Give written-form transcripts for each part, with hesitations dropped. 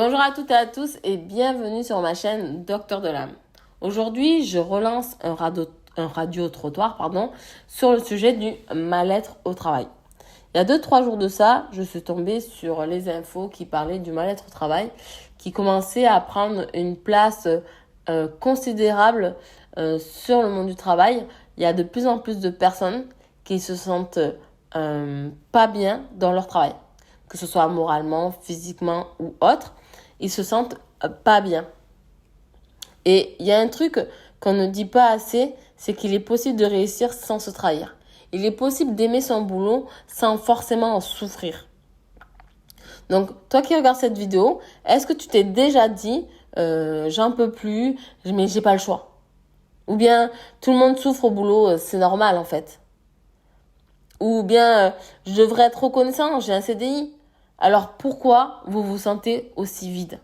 Bonjour à toutes et à tous et bienvenue sur ma chaîne Docteur de l'âme. Aujourd'hui, je relance un radio-trottoir sur le sujet du mal-être au travail. Il y a 2-3 jours de ça, je suis tombée sur les infos qui parlaient du mal-être au travail, qui commençait à prendre une place considérable sur le monde du travail. Il y a de plus en plus de personnes qui se sentent pas bien dans leur travail, que ce soit moralement, physiquement ou autre. Ils se sentent pas bien. Et il y a un truc qu'on ne dit pas assez, c'est qu'il est possible de réussir sans se trahir. Il est possible d'aimer son boulot sans forcément en souffrir. Donc, toi qui regardes cette vidéo, est-ce que tu t'es déjà dit j'en peux plus, mais j'ai pas le choix? Ou bien tout le monde souffre au boulot, c'est normal en fait. Ou bien je devrais être reconnaissant, j'ai un CDI. Alors pourquoi vous vous sentez aussi vide?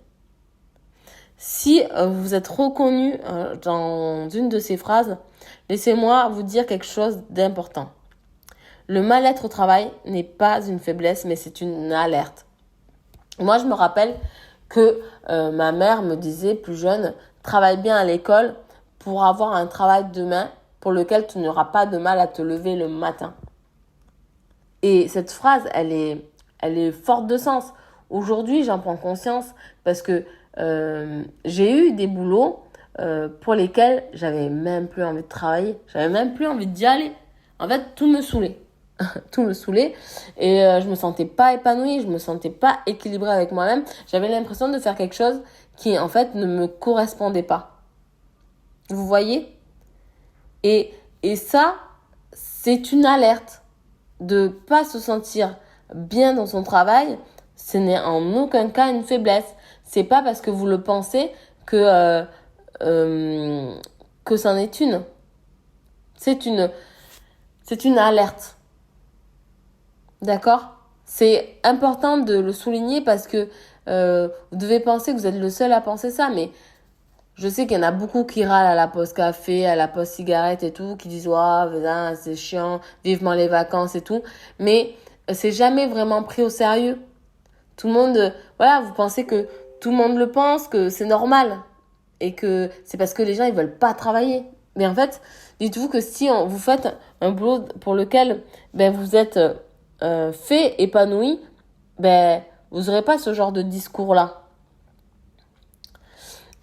Si vous êtes reconnu dans une de ces phrases, laissez-moi vous dire quelque chose d'important. Le mal-être au travail n'est pas une faiblesse, mais c'est une alerte. Moi, je me rappelle que ma mère me disait plus jeune, travaille bien à l'école pour avoir un travail demain pour lequel tu n'auras pas de mal à te lever le matin. Et cette phrase, elle est forte de sens. Aujourd'hui, j'en prends conscience parce que j'ai eu des boulots pour lesquels j'avais même plus envie de travailler. J'avais même plus envie d'y aller. En fait, tout me saoulait. Tout me saoulait. Et je me sentais pas épanouie. Je me sentais pas équilibrée avec moi-même. J'avais l'impression de faire quelque chose qui, en fait, ne me correspondait pas. Vous voyez? Et ça, c'est une alerte. De pas se sentir bien dans son travail, ce n'est en aucun cas une faiblesse. C'est pas parce que vous le pensez que c'en est une. C'est une alerte. D'accord? C'est important de le souligner parce que vous devez penser que vous êtes le seul à penser ça, mais je sais qu'il y en a beaucoup qui râlent à la pause café, à la pause cigarette et tout, qui disent « Ouais, c'est chiant, vivement les vacances et tout ». Mais c'est jamais vraiment pris au sérieux. Tout le monde, vous pensez que tout le monde le pense, que c'est normal. Et que c'est parce que les gens, ils veulent pas travailler. Mais en fait, dites-vous que si vous faites un boulot pour lequel vous êtes fait, épanoui, vous n'aurez pas ce genre de discours-là.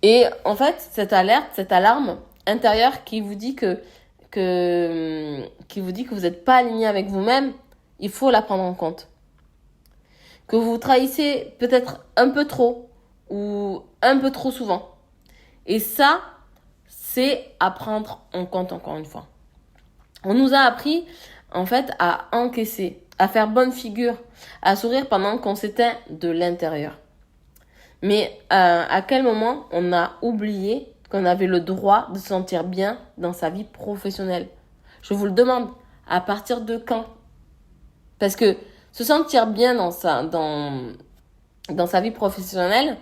Et en fait, cette alerte, cette alarme intérieure qui vous dit que vous n'êtes pas aligné avec vous-même, il faut la prendre en compte. Que vous trahissez peut-être un peu trop ou un peu trop souvent. Et ça, c'est à prendre en compte encore une fois. On nous a appris en fait à encaisser, à faire bonne figure, à sourire pendant qu'on s'éteint de l'intérieur. Mais à quel moment on a oublié qu'on avait le droit de se sentir bien dans sa vie professionnelle? Je vous le demande, à partir de quand? Parce que se sentir bien dans sa vie professionnelle,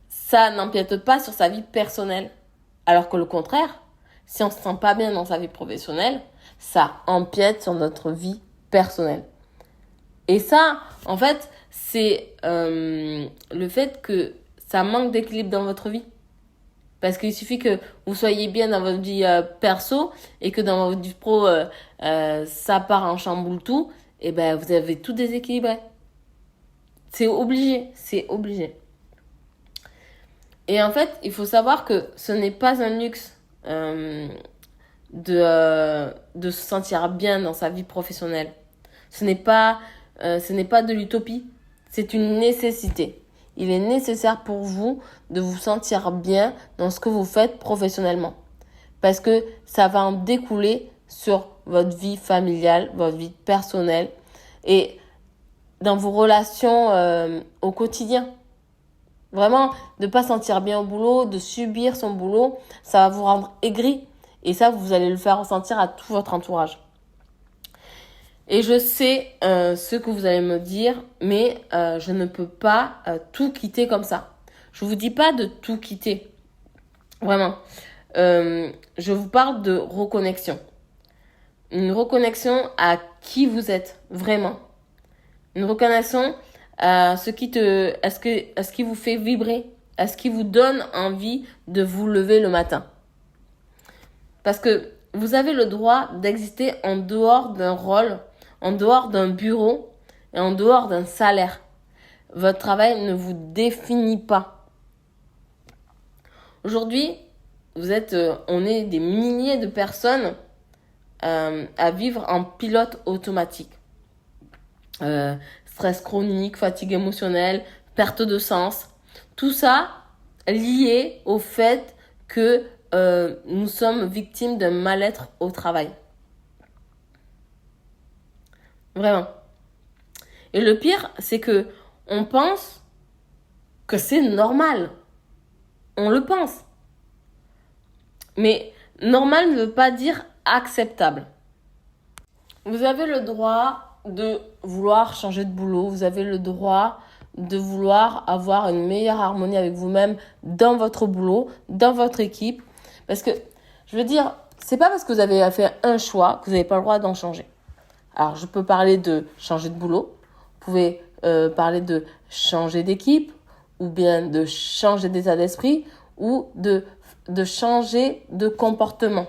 ça n'empiète pas sur sa vie personnelle. Alors que le contraire, si on ne se sent pas bien dans sa vie professionnelle, ça empiète sur notre vie personnelle. Et ça, en fait, c'est le fait que ça manque d'équilibre dans votre vie. Parce qu'il suffit que vous soyez bien dans votre vie perso et que dans votre vie pro, ça part en chamboule tout, et vous avez tout déséquilibré. C'est obligé. Et en fait, il faut savoir que ce n'est pas un luxe de se sentir bien dans sa vie professionnelle. Ce n'est pas de l'utopie, c'est une nécessité. Il est nécessaire pour vous de vous sentir bien dans ce que vous faites professionnellement. Parce que ça va en découler sur votre vie familiale, votre vie personnelle et dans vos relations au quotidien. Vraiment, de ne pas sentir bien au boulot, de subir son boulot, ça va vous rendre aigri. Et ça, vous allez le faire ressentir à tout votre entourage. Et je sais ce que vous allez me dire, mais je ne peux pas tout quitter comme ça. Je vous dis pas de tout quitter. Vraiment. Je vous parle de reconnexion. Une reconnexion à qui vous êtes, vraiment. Une reconnexion Est-ce qui vous fait vibrer? Est-ce qui vous donne envie de vous lever le matin? Parce que vous avez le droit d'exister en dehors d'un rôle, en dehors d'un bureau et en dehors d'un salaire. Votre travail ne vous définit pas. Aujourd'hui, on est des milliers de personnes à vivre en pilote automatique. Stress chronique, fatigue émotionnelle, perte de sens. Tout ça lié au fait que nous sommes victimes d'un mal-être au travail. Vraiment. Et le pire, c'est que on pense que c'est normal. On le pense. Mais normal ne veut pas dire acceptable. Vous avez le droit de vouloir changer de boulot. Vous avez le droit de vouloir avoir une meilleure harmonie avec vous-même dans votre boulot, dans votre équipe. Parce que, je veux dire, c'est pas parce que vous avez fait un choix que vous n'avez pas le droit d'en changer. Alors, je peux parler de changer de boulot. Vous pouvez parler de changer d'équipe ou bien de changer d'état d'esprit ou de changer de comportement.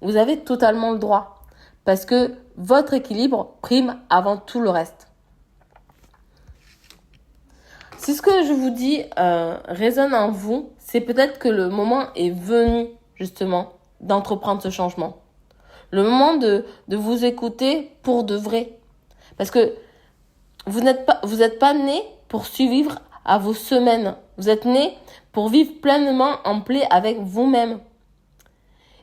Vous avez totalement le droit parce que votre équilibre prime avant tout le reste. Si ce que je vous dis résonne en vous, c'est peut-être que le moment est venu justement d'entreprendre ce changement. Le moment de vous écouter pour de vrai. Parce que vous n'êtes pas né pour survivre à vos semaines. Vous êtes né pour vivre pleinement en paix avec vous-même.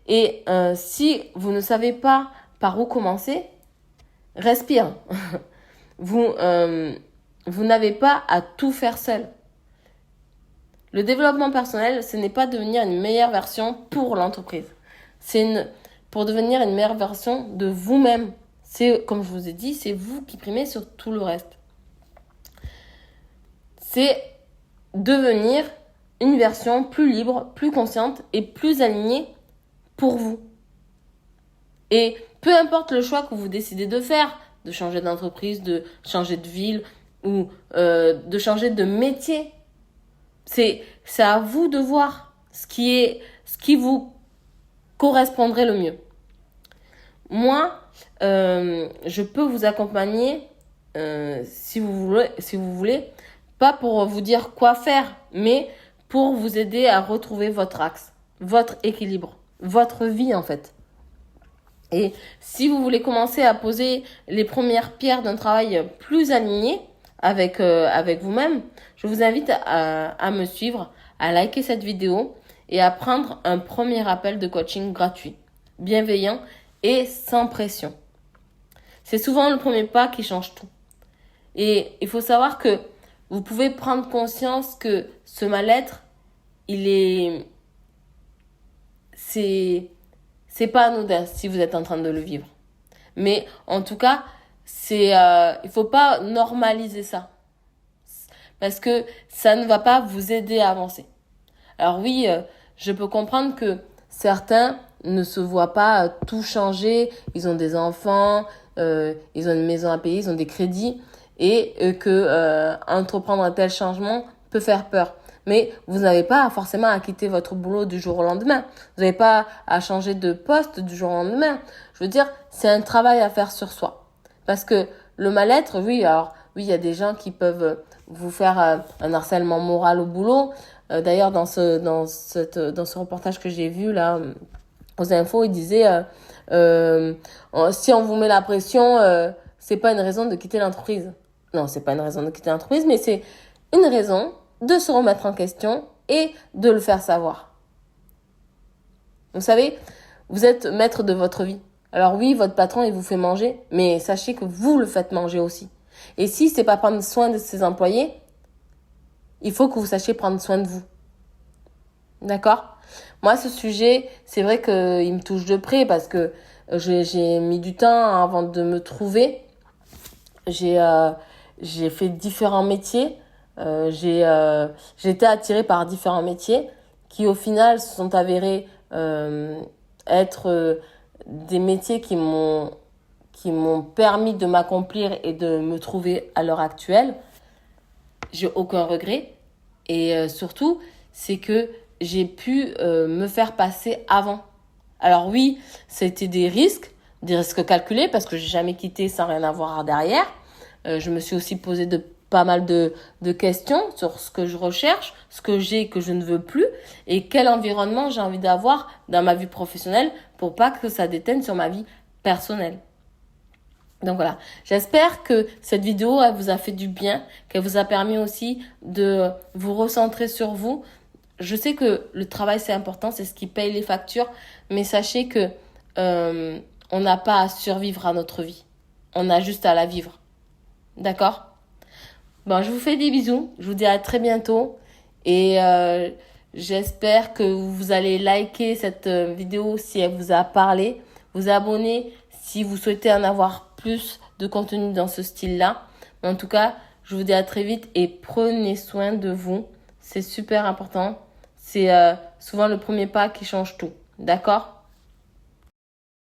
Et si vous ne savez pas par où commencer, respire. Vous n'avez pas à tout faire seul. Le développement personnel, ce n'est pas devenir une meilleure version pour l'entreprise. C'est pour devenir une meilleure version de vous-même. C'est, comme je vous ai dit, c'est vous qui primez sur tout le reste. C'est devenir une version plus libre, plus consciente et plus alignée pour vous. Et peu importe le choix que vous décidez de faire, de changer d'entreprise, de changer de ville ou de changer de métier, c'est à vous de voir ce qui vous correspondrait le mieux. Moi, je peux vous accompagner si vous voulez, pas pour vous dire quoi faire, mais pour vous aider à retrouver votre axe, votre équilibre, votre vie en fait. Et si vous voulez commencer à poser les premières pierres d'un travail plus aligné avec vous-même, je vous invite à me suivre, à liker cette vidéo et à prendre un premier appel de coaching gratuit, bienveillant et sans pression. C'est souvent le premier pas qui change tout. Et il faut savoir que vous pouvez prendre conscience que ce mal-être, c'est pas anodin si vous êtes en train de le vivre. Mais en tout cas, il faut pas normaliser ça. Parce que ça ne va pas vous aider à avancer. Alors oui, je peux comprendre que certains ne se voient pas tout changer. Ils ont des enfants, ils ont une maison à payer, ils ont des crédits. Et que entreprendre un tel changement peut faire peur. Mais vous n'avez pas forcément à quitter votre boulot du jour au lendemain. Vous n'avez pas à changer de poste du jour au lendemain. Je veux dire, c'est un travail à faire sur soi. Parce que le mal-être, oui, il y a des gens qui peuvent vous faire un harcèlement moral au boulot. D'ailleurs, dans ce reportage que j'ai vu là, aux infos, il disait si on vous met la pression, c'est pas une raison de quitter l'entreprise. Non, c'est pas une raison de quitter l'entreprise, mais c'est une raison de se remettre en question et de le faire savoir. Vous savez, vous êtes maître de votre vie. Alors oui, votre patron, il vous fait manger, mais sachez que vous le faites manger aussi. Et si c'est pas prendre soin de ses employés, il faut que vous sachiez prendre soin de vous. D'accord ? Moi, ce sujet, c'est vrai qu'il me touche de près parce que j'ai mis du temps avant de me trouver. J'ai fait différents métiers. J'ai été attirée par différents métiers qui, au final, se sont avérés être des métiers qui m'ont permis de m'accomplir et de me trouver à l'heure actuelle. j'ai aucun regret. Et surtout, c'est que j'ai pu me faire passer avant. Alors oui, c'était des risques calculés parce que j'ai jamais quitté sans rien avoir derrière. Je me suis aussi posé pas mal de questions sur ce que je recherche, ce que j'ai que je ne veux plus et quel environnement j'ai envie d'avoir dans ma vie professionnelle pour pas que ça déteigne sur ma vie personnelle. Donc voilà, j'espère que cette vidéo elle vous a fait du bien, qu'elle vous a permis aussi de vous recentrer sur vous. Je sais que le travail c'est important, c'est ce qui paye les factures, mais sachez que on n'a pas à survivre à notre vie, on a juste à la vivre. D'accord ? Bon, je vous fais des bisous, je vous dis à très bientôt et j'espère que vous allez liker cette vidéo si elle vous a parlé, vous abonner si vous souhaitez en avoir plus de contenu dans ce style-là. Mais en tout cas, je vous dis à très vite et prenez soin de vous, c'est super important. C'est souvent le premier pas qui change tout, d'accord ?